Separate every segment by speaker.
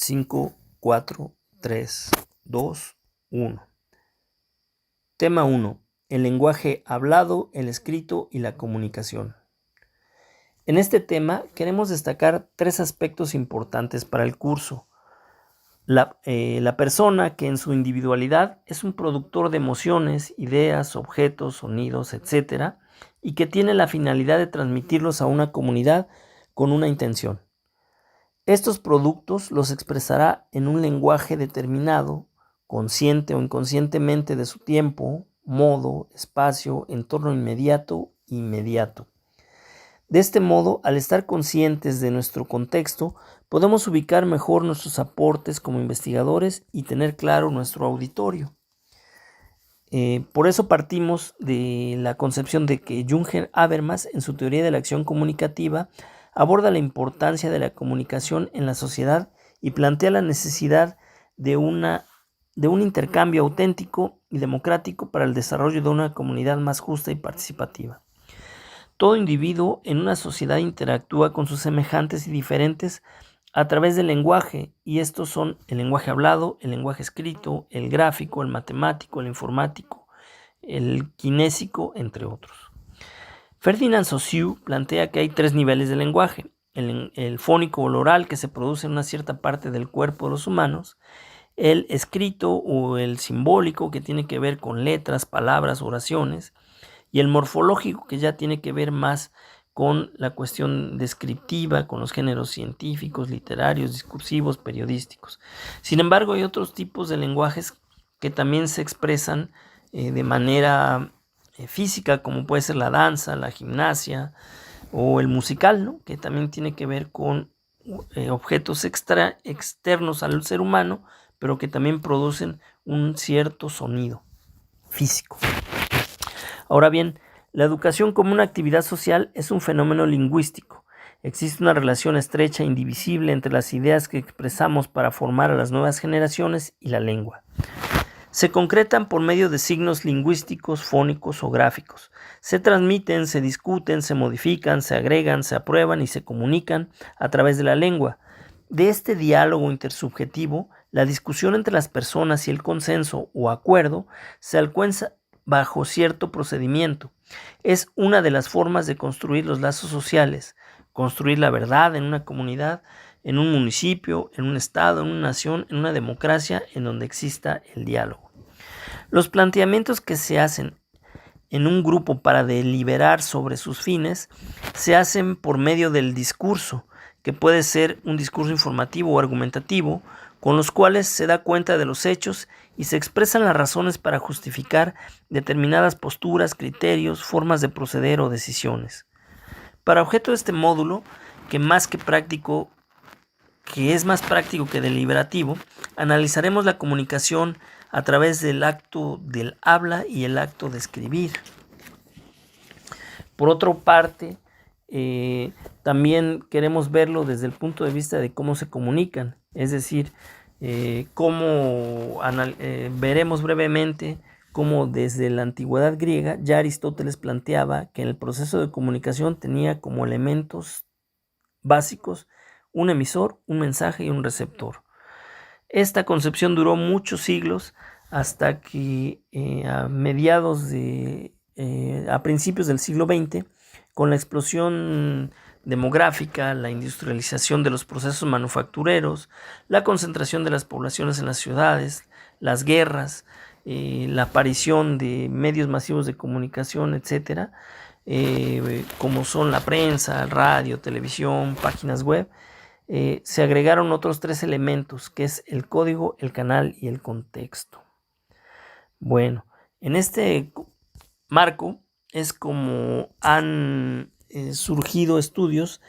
Speaker 1: 5, 4, 3, 2, 1. Tema 1. El lenguaje hablado, el escrito y la comunicación. En este tema queremos destacar 3 aspectos importantes para el curso. La persona, que en su individualidad es un productor de emociones, ideas, objetos, sonidos, etc., y que tiene la finalidad de transmitirlos a una comunidad con una intención. Estos productos los expresará en un lenguaje determinado, consciente o inconscientemente, de su tiempo, modo, espacio, entorno inmediato. De este modo, al estar conscientes de nuestro contexto, podemos ubicar mejor nuestros aportes como investigadores y tener claro nuestro auditorio. Por eso partimos de la concepción de que Jürgen Habermas, en su teoría de la acción comunicativa, aborda la importancia de la comunicación en la sociedad y plantea la necesidad de un intercambio auténtico y democrático para el desarrollo de una comunidad más justa y participativa. Todo individuo en una sociedad interactúa con sus semejantes y diferentes a través del lenguaje, y estos son el lenguaje hablado, el lenguaje escrito, el gráfico, el matemático, el informático, el kinésico, entre otros. Ferdinand Saussure plantea que hay 3 niveles de lenguaje: el fónico o el oral, que se produce en una cierta parte del cuerpo de los humanos; el escrito o el simbólico, que tiene que ver con letras, palabras, oraciones; y el morfológico, que ya tiene que ver más con la cuestión descriptiva, con los géneros científicos, literarios, discursivos, periodísticos. Sin embargo, hay otros tipos de lenguajes que también se expresan de manera física, como puede ser la danza, la gimnasia o el musical, ¿no? Que también tiene que ver con objetos externos al ser humano, pero que también producen un cierto sonido físico. Ahora bien, la educación como una actividad social es un fenómeno lingüístico. Existe una relación estrecha e indivisible entre las ideas que expresamos para formar a las nuevas generaciones y la lengua. Se concretan por medio de signos lingüísticos, fónicos o gráficos. Se transmiten, se discuten, se modifican, se agregan, se aprueban y se comunican a través de la lengua. De este diálogo intersubjetivo, la discusión entre las personas y el consenso o acuerdo se alcanza bajo cierto procedimiento. Es una de las formas de construir los lazos sociales, construir la verdad en una comunidad, en un municipio, en un estado, en una nación, en una democracia en donde exista el diálogo. Los planteamientos que se hacen en un grupo para deliberar sobre sus fines se hacen por medio del discurso, que puede ser un discurso informativo o argumentativo, con los cuales se da cuenta de los hechos y se expresan las razones para justificar determinadas posturas, criterios, formas de proceder o decisiones. Para objeto de este módulo, que es más práctico que deliberativo, analizaremos la comunicación a través del acto del habla y el acto de escribir. Por otra parte, también queremos verlo desde el punto de vista de cómo se comunican, es decir, veremos brevemente cómo desde la antigüedad griega ya Aristóteles planteaba que en el proceso de comunicación tenía como elementos básicos un emisor, un mensaje y un receptor. Esta concepción duró muchos siglos hasta que a principios del siglo XX, con la explosión demográfica, la industrialización de los procesos manufactureros, la concentración de las poblaciones en las ciudades, las guerras, la aparición de medios masivos de comunicación, etcétera, como son la prensa, radio, televisión, páginas web, se agregaron otros 3 elementos, que es el código, el canal y el contexto. Bueno, en este marco es como han surgido estudios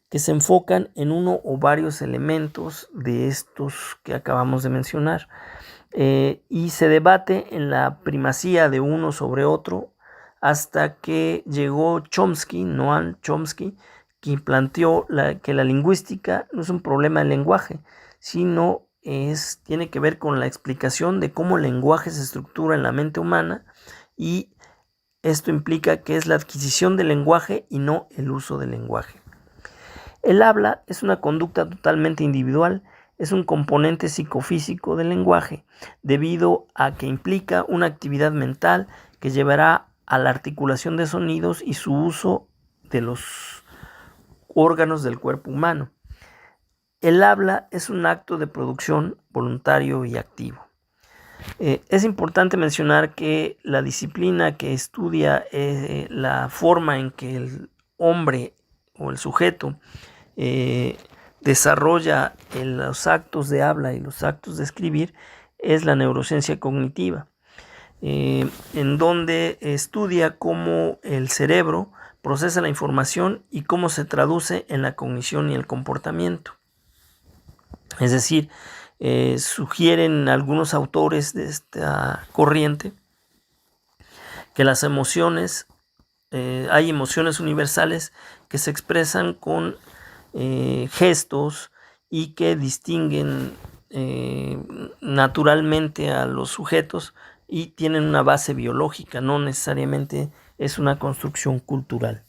Speaker 1: que se enfocan en uno o varios elementos de estos que acabamos de mencionar, y se debate en la primacía de uno sobre otro hasta que llegó Noam Chomsky, quien planteó que la lingüística no es un problema del lenguaje, sino tiene que ver con la explicación de cómo el lenguaje se estructura en la mente humana, y esto implica que es la adquisición del lenguaje y no el uso del lenguaje. El habla es una conducta totalmente individual, es un componente psicofísico del lenguaje, debido a que implica una actividad mental que llevará a la articulación de sonidos y su uso de los órganos del cuerpo humano. El habla es un acto de producción voluntario y activo. Es importante mencionar que la disciplina que estudia la forma en que el hombre o el sujeto desarrolla los actos de habla y los actos de escribir es la neurociencia cognitiva, en donde estudia cómo el cerebro procesa la información y cómo se traduce en la cognición y el comportamiento. Es decir, sugieren algunos autores de esta corriente que las emociones, hay emociones universales que se expresan con gestos y que distinguen naturalmente a los sujetos y tienen una base biológica, no necesariamente es una construcción cultural.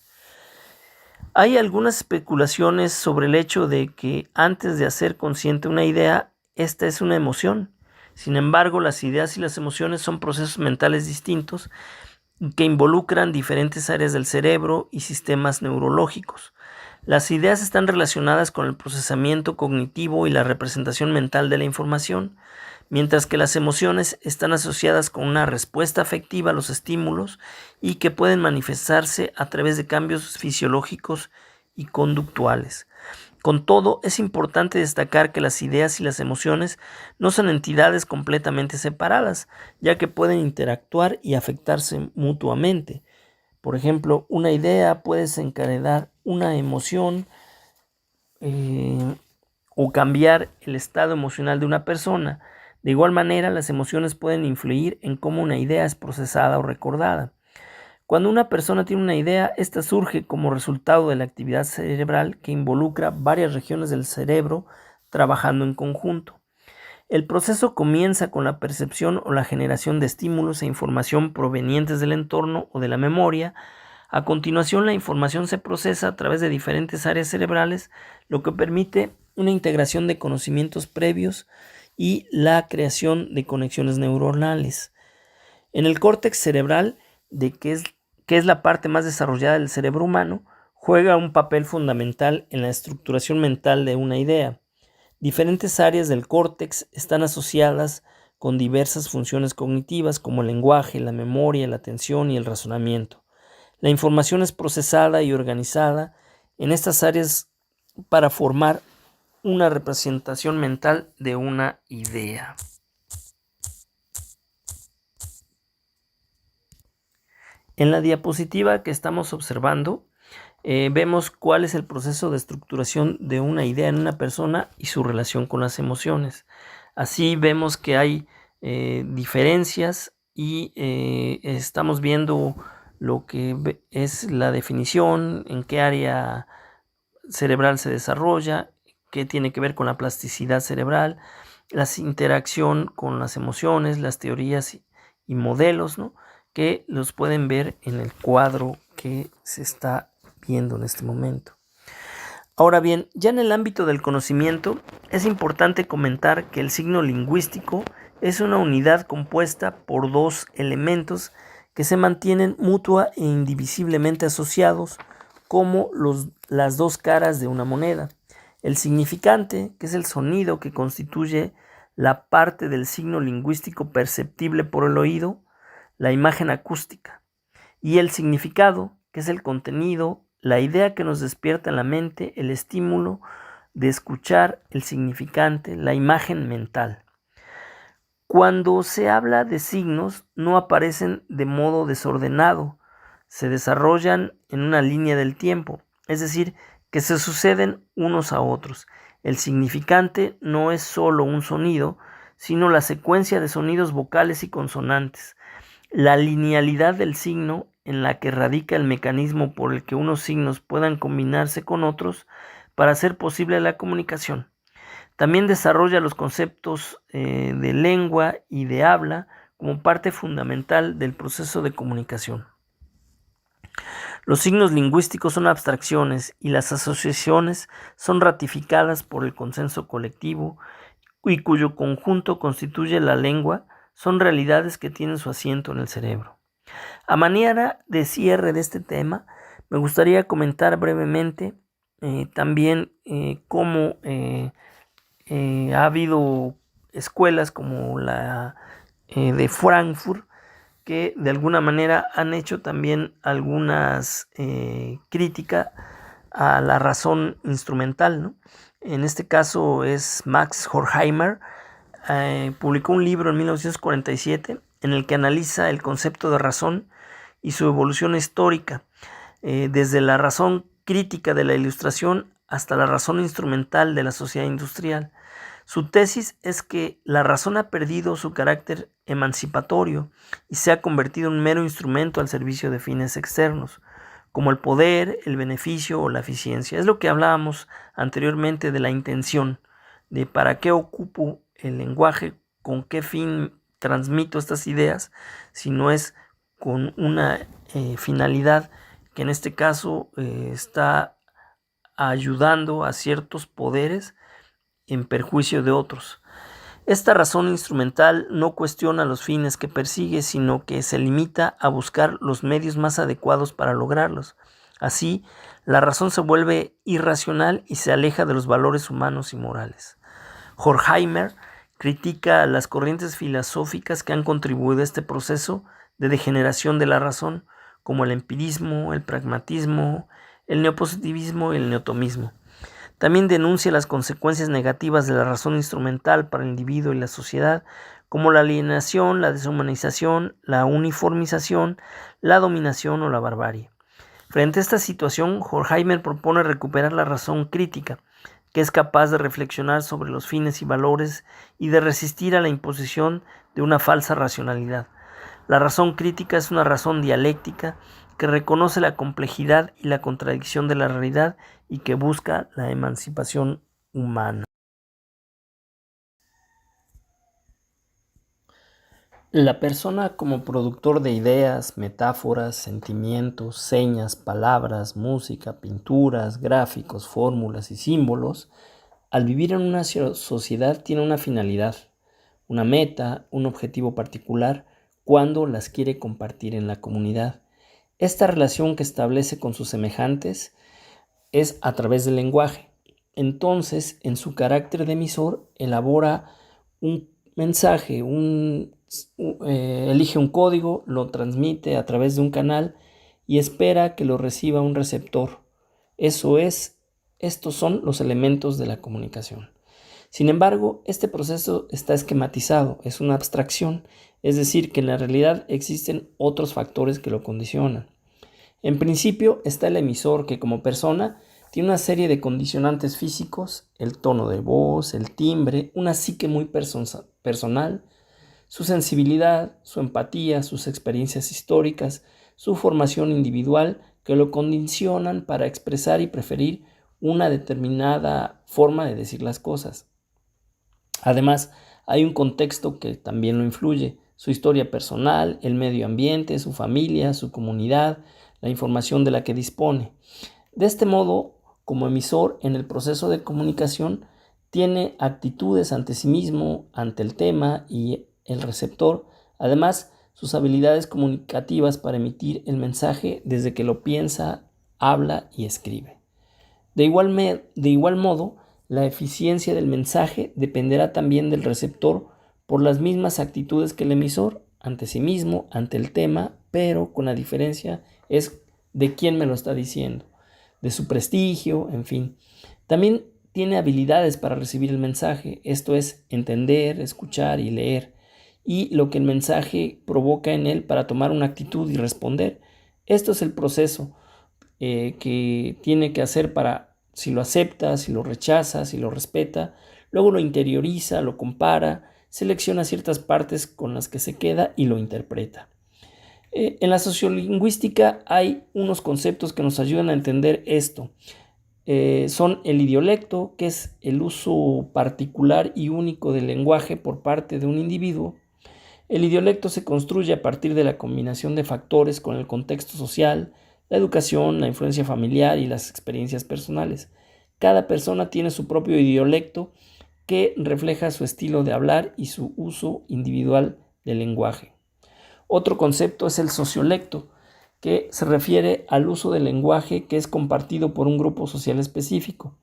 Speaker 1: Hay algunas especulaciones sobre el hecho de que antes de hacer consciente una idea, esta es una emoción. Sin embargo, las ideas y las emociones son procesos mentales distintos que involucran diferentes áreas del cerebro y sistemas neurológicos. Las ideas están relacionadas con el procesamiento cognitivo y la representación mental de la información, mientras que las emociones están asociadas con una respuesta afectiva a los estímulos y que pueden manifestarse a través de cambios fisiológicos y conductuales. Con todo, es importante destacar que las ideas y las emociones no son entidades completamente separadas, ya que pueden interactuar y afectarse mutuamente. Por ejemplo, una idea puede desencadenar una emoción o cambiar el estado emocional de una persona. De igual manera, las emociones pueden influir en cómo una idea es procesada o recordada. Cuando una persona tiene una idea, esta surge como resultado de la actividad cerebral que involucra varias regiones del cerebro trabajando en conjunto. El proceso comienza con la percepción o la generación de estímulos e información provenientes del entorno o de la memoria. A continuación, la información se procesa a través de diferentes áreas cerebrales, lo que permite una integración de conocimientos previos y la creación de conexiones neuronales. En el córtex cerebral, que es la parte más desarrollada del cerebro humano, juega un papel fundamental en la estructuración mental de una idea. Diferentes áreas del córtex están asociadas con diversas funciones cognitivas como el lenguaje, la memoria, la atención y el razonamiento. La información es procesada y organizada en estas áreas para formar una representación mental de una idea. En la diapositiva que estamos observando, vemos cuál es el proceso de estructuración de una idea en una persona y su relación con las emociones. Así vemos que hay diferencias y estamos viendo lo que es la definición, en qué área cerebral se desarrolla, qué tiene que ver con la plasticidad cerebral, la interacción con las emociones, las teorías y modelos, ¿no?, que los pueden ver en el cuadro que se está viendo en este momento. Ahora bien, ya en el ámbito del conocimiento, es importante comentar que el signo lingüístico es una unidad compuesta por dos elementos que se mantienen mutua e indivisiblemente asociados como las dos caras de una moneda. El significante, que es el sonido que constituye la parte del signo lingüístico perceptible por el oído, la imagen acústica, y el significado, que es el contenido, la idea que nos despierta en la mente, el estímulo de escuchar, el significante, la imagen mental. Cuando se habla de signos, no aparecen de modo desordenado, se desarrollan en una línea del tiempo, es decir, que se suceden unos a otros. El significante no es solo un sonido, sino la secuencia de sonidos vocales y consonantes. La linealidad del signo, en la que radica el mecanismo por el que unos signos puedan combinarse con otros para hacer posible la comunicación. También desarrolla los conceptos de lengua y de habla como parte fundamental del proceso de comunicación. Los signos lingüísticos son abstracciones y las asociaciones son ratificadas por el consenso colectivo y cuyo conjunto constituye la lengua son realidades que tienen su asiento en el cerebro. A manera de cierre de este tema, me gustaría comentar brevemente también cómo ha habido escuelas como la de Frankfurt que de alguna manera han hecho también algunas críticas a la razón instrumental, ¿no? En este caso es Max Horkheimer. Publicó un libro en 1947 en el que analiza el concepto de razón y su evolución histórica, desde la razón crítica de la Ilustración hasta la razón instrumental de la sociedad industrial. Su tesis es que la razón ha perdido su carácter emancipatorio y se ha convertido en un mero instrumento al servicio de fines externos, como el poder, el beneficio o la eficiencia. Es lo que hablábamos anteriormente de la intención, de para qué ocupo el lenguaje, con qué fin transmito estas ideas, si no es con una finalidad que en este caso está ayudando a ciertos poderes en perjuicio de otros. Esta razón instrumental no cuestiona los fines que persigue, sino que se limita a buscar los medios más adecuados para lograrlos. Así, la razón se vuelve irracional y se aleja de los valores humanos y morales. Horkheimer critica las corrientes filosóficas que han contribuido a este proceso de degeneración de la razón, como el empirismo, el pragmatismo, el neopositivismo y el neotomismo. También denuncia las consecuencias negativas de la razón instrumental para el individuo y la sociedad, como la alienación, la deshumanización, la uniformización, la dominación o la barbarie. Frente a esta situación, Horkheimer propone recuperar la razón crítica, que es capaz de reflexionar sobre los fines y valores y de resistir a la imposición de una falsa racionalidad. La razón crítica es una razón dialéctica que reconoce la complejidad y la contradicción de la realidad y que busca la emancipación humana. La persona como productor de ideas, metáforas, sentimientos, señas, palabras, música, pinturas, gráficos, fórmulas y símbolos, al vivir en una sociedad tiene una finalidad, una meta, un objetivo particular cuando las quiere compartir en la comunidad. Esta relación que establece con sus semejantes es a través del lenguaje. Entonces, en su carácter de emisor, elabora un mensaje, elige un código, lo transmite a través de un canal y espera que lo reciba un receptor. Estos son los elementos de la comunicación. Sin embargo, este proceso está esquematizado, es una abstracción, es decir, que en la realidad existen otros factores que lo condicionan. En principio está el emisor que como persona tiene una serie de condicionantes físicos, el tono de voz, el timbre, una psique muy personal, su sensibilidad, su empatía, sus experiencias históricas, su formación individual que lo condicionan para expresar y preferir una determinada forma de decir las cosas. Además, hay un contexto que también lo influye, su historia personal, el medio ambiente, su familia, su comunidad, la información de la que dispone. De este modo, como emisor en el proceso de comunicación, tiene actitudes ante sí mismo, ante el tema y el receptor. Además, sus habilidades comunicativas para emitir el mensaje desde que lo piensa, habla y escribe. De igual modo, la eficiencia del mensaje dependerá también del receptor por las mismas actitudes que el emisor, ante sí mismo, ante el tema, pero con la diferencia es de quién me lo está diciendo, de su prestigio, en fin. También tiene habilidades para recibir el mensaje, esto es, entender, escuchar y leer, y lo que el mensaje provoca en él para tomar una actitud y responder. Esto es el proceso que tiene que hacer para, si lo acepta, si lo rechaza, si lo respeta, luego lo interioriza, lo compara, selecciona ciertas partes con las que se queda y lo interpreta. En la sociolingüística hay unos conceptos que nos ayudan a entender esto. Son el idiolecto, que es el uso particular y único del lenguaje por parte de un individuo. El idiolecto se construye a partir de la combinación de factores con el contexto social, la educación, la influencia familiar y las experiencias personales. Cada persona tiene su propio idiolecto que refleja su estilo de hablar y su uso individual del lenguaje. Otro concepto es el sociolecto, que se refiere al uso del lenguaje que es compartido por un grupo social específico.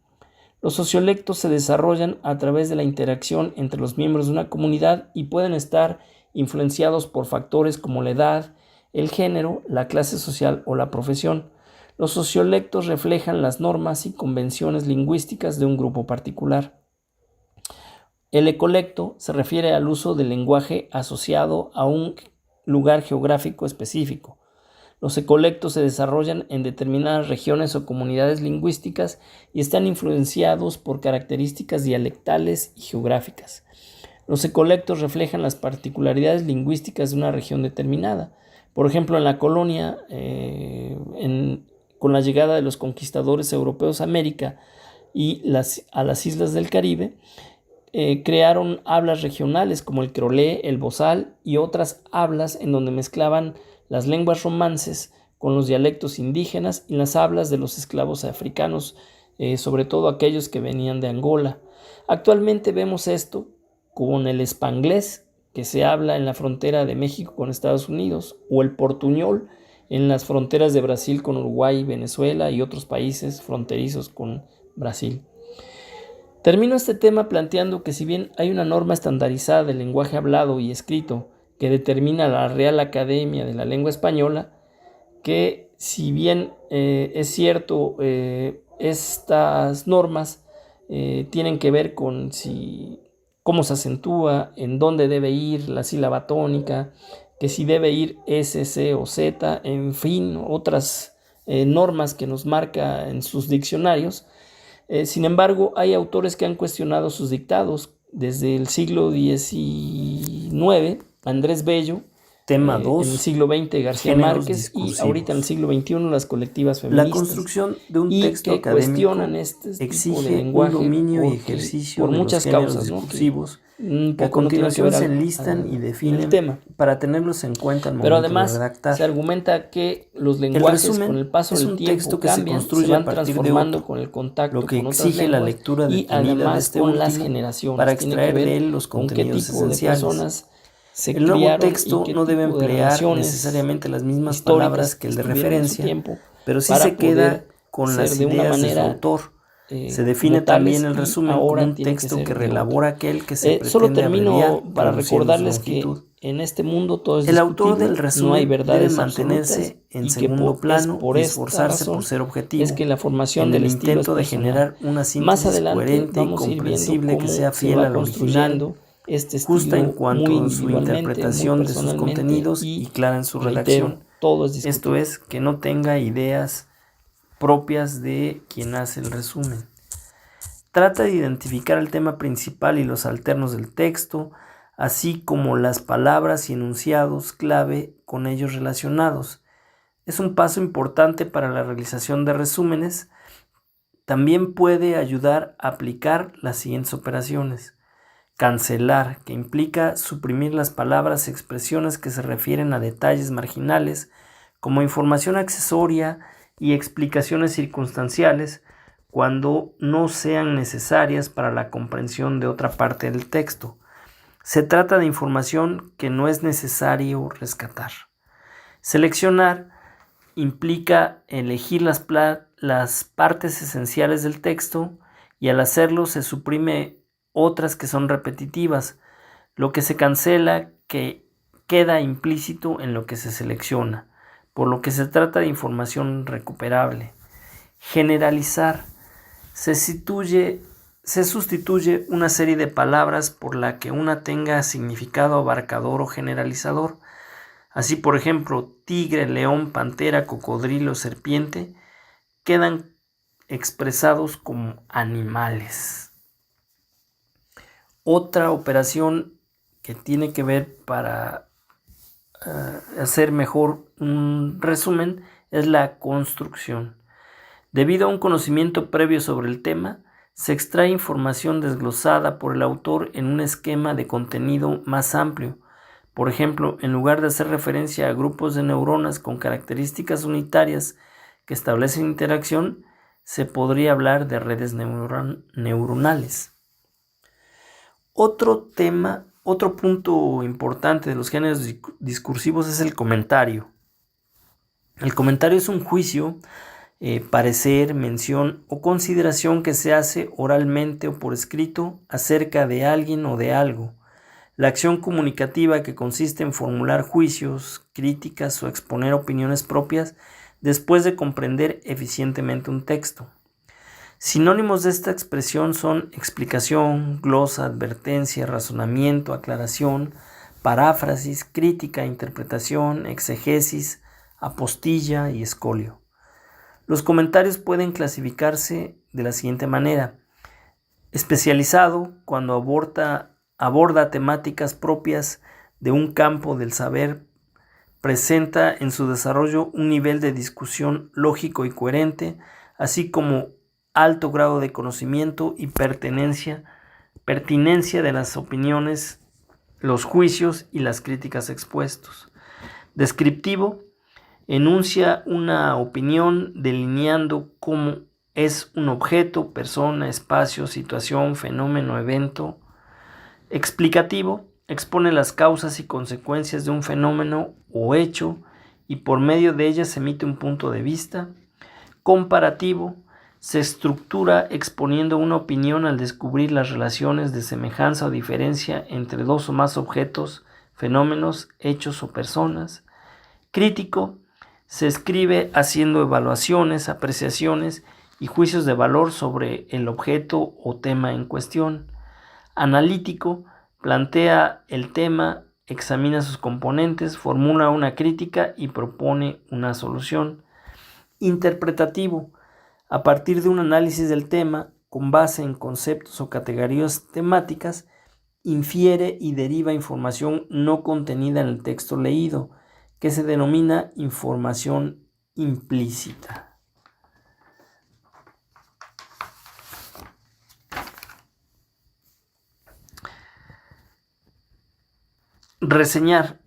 Speaker 1: Los sociolectos se desarrollan a través de la interacción entre los miembros de una comunidad y pueden estar influenciados por factores como la edad, el género, la clase social o la profesión. Los sociolectos reflejan las normas y convenciones lingüísticas de un grupo particular. El ecolecto se refiere al uso del lenguaje asociado a un lugar geográfico específico. Los ecolectos se desarrollan en determinadas regiones o comunidades lingüísticas y están influenciados por características dialectales y geográficas. Los ecolectos reflejan las particularidades lingüísticas de una región determinada. Por ejemplo, en la colonia, con la llegada de los conquistadores europeos a América y a las islas del Caribe, crearon hablas regionales como el creolé, el bozal y otras hablas en donde mezclaban las lenguas romances con los dialectos indígenas y las hablas de los esclavos africanos, sobre todo aquellos que venían de Angola. Actualmente vemos esto con el spanglés, que se habla en la frontera de México con Estados Unidos, o el portuñol en las fronteras de Brasil con Uruguay, Venezuela y otros países fronterizos con Brasil. Termino este tema planteando que si bien hay una norma estandarizada del lenguaje hablado y escrito que determina la Real Academia de la Lengua Española, que si bien es cierto, estas normas tienen que ver con cómo se acentúa, en dónde debe ir la sílaba tónica, que si debe ir S, C o Z, en fin, otras normas que nos marca en sus diccionarios. Sin embargo, hay autores que han cuestionado sus dictados. Desde el siglo XIX, Andrés Bello,
Speaker 2: Tema 2,
Speaker 1: en el siglo XX, García Márquez, y ahorita en el siglo XXI, las colectivas feministas.
Speaker 2: La construcción de un
Speaker 1: y
Speaker 2: texto
Speaker 1: que
Speaker 2: académico
Speaker 1: cuestionan este
Speaker 2: exige
Speaker 1: tipo de lenguaje
Speaker 2: un dominio y
Speaker 1: porque,
Speaker 2: ejercicio
Speaker 1: por
Speaker 2: de
Speaker 1: muchas
Speaker 2: los géneros
Speaker 1: causas,
Speaker 2: discursivos,
Speaker 1: ¿no?
Speaker 2: que a continuación se enlistan y definen
Speaker 1: el tema.
Speaker 2: para tenerlos en cuenta al momento
Speaker 1: Pero además
Speaker 2: de redactar.
Speaker 1: se argumenta que los lenguajes con el paso del tiempo cambian, se van transformando con el contacto
Speaker 2: lo que
Speaker 1: con otras
Speaker 2: exige la
Speaker 1: lenguas
Speaker 2: lectura
Speaker 1: y
Speaker 2: detenida de
Speaker 1: además
Speaker 2: este
Speaker 1: con las
Speaker 2: último
Speaker 1: generaciones.
Speaker 2: para
Speaker 1: Tiene
Speaker 2: extraer
Speaker 1: que ver
Speaker 2: de él los
Speaker 1: con qué
Speaker 2: contenidos
Speaker 1: tipo de
Speaker 2: esenciales.
Speaker 1: personas se
Speaker 2: El nuevo
Speaker 1: criaron
Speaker 2: texto
Speaker 1: y qué
Speaker 2: no debe
Speaker 1: tipo de
Speaker 2: emplear
Speaker 1: relaciones
Speaker 2: necesariamente las mismas
Speaker 1: históricas
Speaker 2: palabras que el de
Speaker 1: estuvieron en su
Speaker 2: referencia,
Speaker 1: tiempo
Speaker 2: pero sí
Speaker 1: para
Speaker 2: se queda
Speaker 1: poder
Speaker 2: con
Speaker 1: ser
Speaker 2: las
Speaker 1: de una
Speaker 2: ideas de su
Speaker 1: manera
Speaker 2: autor. Se
Speaker 1: como
Speaker 2: define
Speaker 1: tales,
Speaker 2: también el
Speaker 1: y
Speaker 2: resumen como
Speaker 1: ahora
Speaker 2: un
Speaker 1: tienen
Speaker 2: texto
Speaker 1: ser
Speaker 2: que
Speaker 1: de
Speaker 2: reelabora
Speaker 1: otro.
Speaker 2: aquel que se
Speaker 1: Solo
Speaker 2: pretende abreviar,
Speaker 1: termino para
Speaker 2: reduciendo su
Speaker 1: recordarles
Speaker 2: longitud.
Speaker 1: que en este mundo todo es
Speaker 2: El autor
Speaker 1: discutible,
Speaker 2: del
Speaker 1: no hay
Speaker 2: resumen debe
Speaker 1: verdades absolutas
Speaker 2: mantenerse en
Speaker 1: y que
Speaker 2: segundo plano
Speaker 1: por
Speaker 2: y
Speaker 1: esta
Speaker 2: esforzarse
Speaker 1: razón
Speaker 2: por ser
Speaker 1: es
Speaker 2: objetivo,
Speaker 1: que la formación
Speaker 2: en
Speaker 1: del
Speaker 2: el
Speaker 1: estilo es
Speaker 2: intento de
Speaker 1: personal.
Speaker 2: generar una
Speaker 1: Más
Speaker 2: síntesis
Speaker 1: adelante
Speaker 2: coherente y
Speaker 1: vamos a ir viendo
Speaker 2: comprensible que
Speaker 1: cómo
Speaker 2: sea
Speaker 1: se
Speaker 2: fiel
Speaker 1: va
Speaker 2: al original,
Speaker 1: construyendo este
Speaker 2: justa en
Speaker 1: estilo muy
Speaker 2: cuanto a su
Speaker 1: individualmente, muy
Speaker 2: interpretación de sus
Speaker 1: personalmente
Speaker 2: contenidos y clara en su
Speaker 1: reitero,
Speaker 2: redacción.
Speaker 1: todo es
Speaker 2: Esto
Speaker 1: discutible.
Speaker 2: es, que no tenga ideas propias de quien hace el resumen. Trata de identificar el tema principal y los alternos del texto, así como las palabras y enunciados clave con ellos relacionados. Es un paso importante para la realización de resúmenes. También puede ayudar a aplicar las siguientes operaciones. Cancelar, que implica suprimir las palabras y expresiones que se refieren a detalles marginales, como información accesoria y explicaciones circunstanciales, cuando no sean necesarias para la comprensión de otra parte del texto. Se trata de información que no es necesario rescatar. Seleccionar implica elegir las partes esenciales del texto y al hacerlo se suprime otras que son repetitivas. Lo que se cancela que queda implícito en lo que se selecciona, por lo que se trata de información recuperable. Generalizar. Se sustituye una serie de palabras por la que una tenga significado abarcador o generalizador. Así, por ejemplo, tigre, león, pantera, cocodrilo, serpiente quedan expresados como animales. Otra operación que tiene que ver para hacer mejor un resumen es la construcción. Debido a un conocimiento previo sobre el tema, se extrae información desglosada por el autor en un esquema de contenido más amplio. Por ejemplo, en lugar de hacer referencia a grupos de neuronas con características unitarias que establecen interacción, se podría hablar de redes neuronales. Otro punto importante de los géneros discursivos es el comentario. El comentario es un juicio, parecer, mención o consideración que se hace oralmente o por escrito acerca de alguien o de algo. La acción comunicativa que consiste en formular juicios, críticas o exponer opiniones propias después de comprender eficientemente un texto. Sinónimos de esta expresión son explicación, glosa, advertencia, razonamiento, aclaración, paráfrasis, crítica, interpretación, exegesis, apostilla y escolio. Los comentarios pueden clasificarse de la siguiente manera: especializado, cuando aborda temáticas propias de un campo del saber, presenta en su desarrollo un nivel de discusión lógico y coherente, así como alto grado de conocimiento y pertinencia de las opiniones, los juicios y las críticas expuestos. Descriptivo, enuncia una opinión delineando cómo es un objeto, persona, espacio, situación, fenómeno, evento. Explicativo, expone las causas y consecuencias de un fenómeno o hecho y por medio de ellas emite un punto de vista. Comparativo, se estructura exponiendo una opinión al descubrir las relaciones de semejanza o diferencia entre dos o más objetos, fenómenos, hechos o personas. Crítico, se escribe haciendo evaluaciones, apreciaciones y juicios de valor sobre el objeto o tema en cuestión. Analítico, plantea el tema, examina sus componentes, formula una crítica y propone una solución. Interpretativo, a partir de un análisis del tema, con base en conceptos o categorías temáticas, infiere y deriva información no contenida en el texto leído, que se denomina información implícita. Reseñar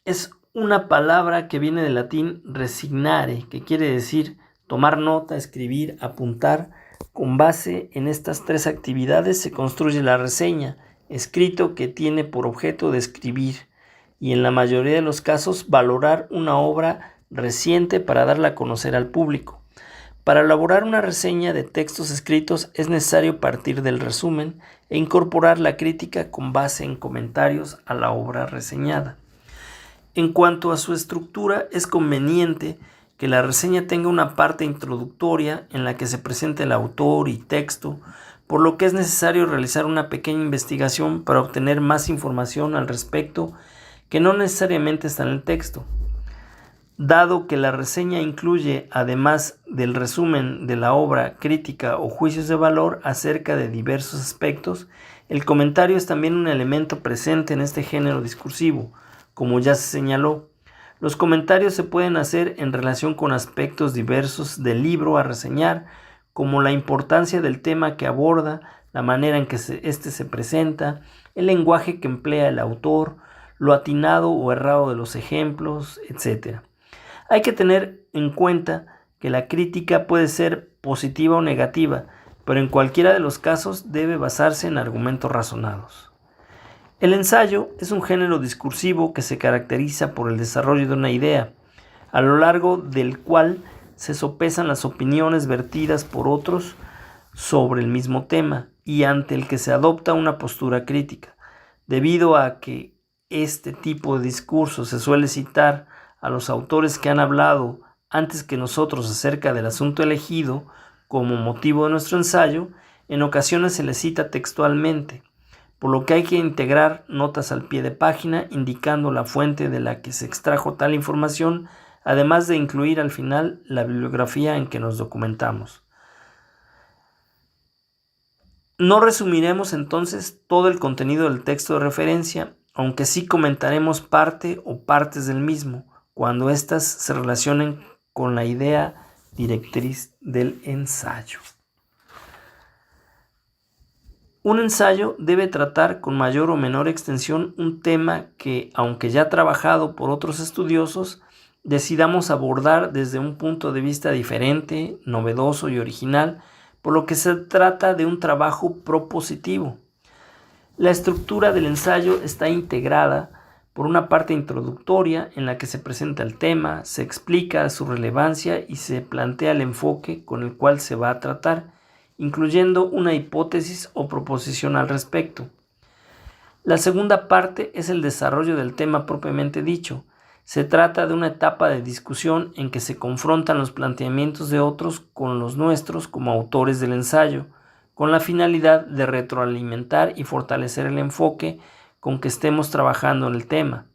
Speaker 2: es una palabra que viene del latín resignare, que quiere decir tomar nota, escribir, apuntar. Con base en estas tres actividades se construye la reseña, escrito que tiene por objeto describir y en la mayoría de los casos valorar una obra reciente para darla a conocer al público. Para elaborar una reseña de textos escritos es necesario partir del resumen e incorporar la crítica con base en comentarios a la obra reseñada. En cuanto a su estructura, es conveniente que la reseña tenga una parte introductoria en la que se presente el autor y texto, por lo que es necesario realizar una pequeña investigación para obtener más información al respecto que no necesariamente está en el texto. Dado que la reseña incluye, además del resumen de la obra, crítica o juicios de valor acerca de diversos aspectos, el comentario es también un elemento presente en este género discursivo, como ya se señaló. Los comentarios se pueden hacer en relación con aspectos diversos del libro a reseñar, como la importancia del tema que aborda, la manera en que éste se presenta, el lenguaje que emplea el autor, lo atinado o errado de los ejemplos, etc. Hay que tener en cuenta que la crítica puede ser positiva o negativa, pero en cualquiera de los casos debe basarse en argumentos razonados. El ensayo es un género discursivo que se caracteriza por el desarrollo de una idea, a lo largo del cual se sopesan las opiniones vertidas por otros sobre el mismo tema y ante el que se adopta una postura crítica. Debido a que este tipo de discurso se suele citar a los autores que han hablado antes que nosotros acerca del asunto elegido como motivo de nuestro ensayo, en ocasiones se les cita textualmente, por lo que hay que integrar notas al pie de página indicando la fuente de la que se extrajo tal información, además de incluir al final la bibliografía en que nos documentamos. No resumiremos entonces todo el contenido del texto de referencia, aunque sí comentaremos parte o partes del mismo, cuando éstas se relacionen con la idea directriz del ensayo. Un ensayo debe tratar con mayor o menor extensión un tema que, aunque ya trabajado por otros estudiosos, decidamos abordar desde un punto de vista diferente, novedoso y original, por lo que se trata de un trabajo propositivo. La estructura del ensayo está integrada por una parte introductoria en la que se presenta el tema, se explica su relevancia y se plantea el enfoque con el cual se va a tratar, incluyendo una hipótesis o proposición al respecto. La segunda parte es el desarrollo del tema propiamente dicho. Se trata de una etapa de discusión en que se confrontan los planteamientos de otros con los nuestros como autores del ensayo, con la finalidad de retroalimentar y fortalecer el enfoque con que estemos trabajando en el tema.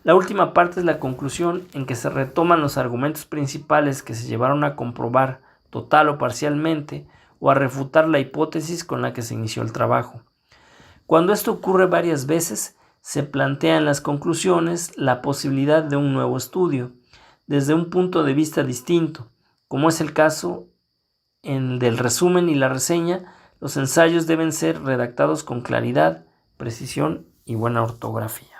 Speaker 2: La última parte es la conclusión, en que se retoman los argumentos principales que se llevaron a comprobar total o parcialmente o a refutar la hipótesis con la que se inició el trabajo. Cuando esto ocurre varias veces, se plantea en las conclusiones la posibilidad de un nuevo estudio, desde un punto de vista distinto, como es el caso en el del resumen y la reseña. Los ensayos deben ser redactados con claridad, precisión y buena ortografía.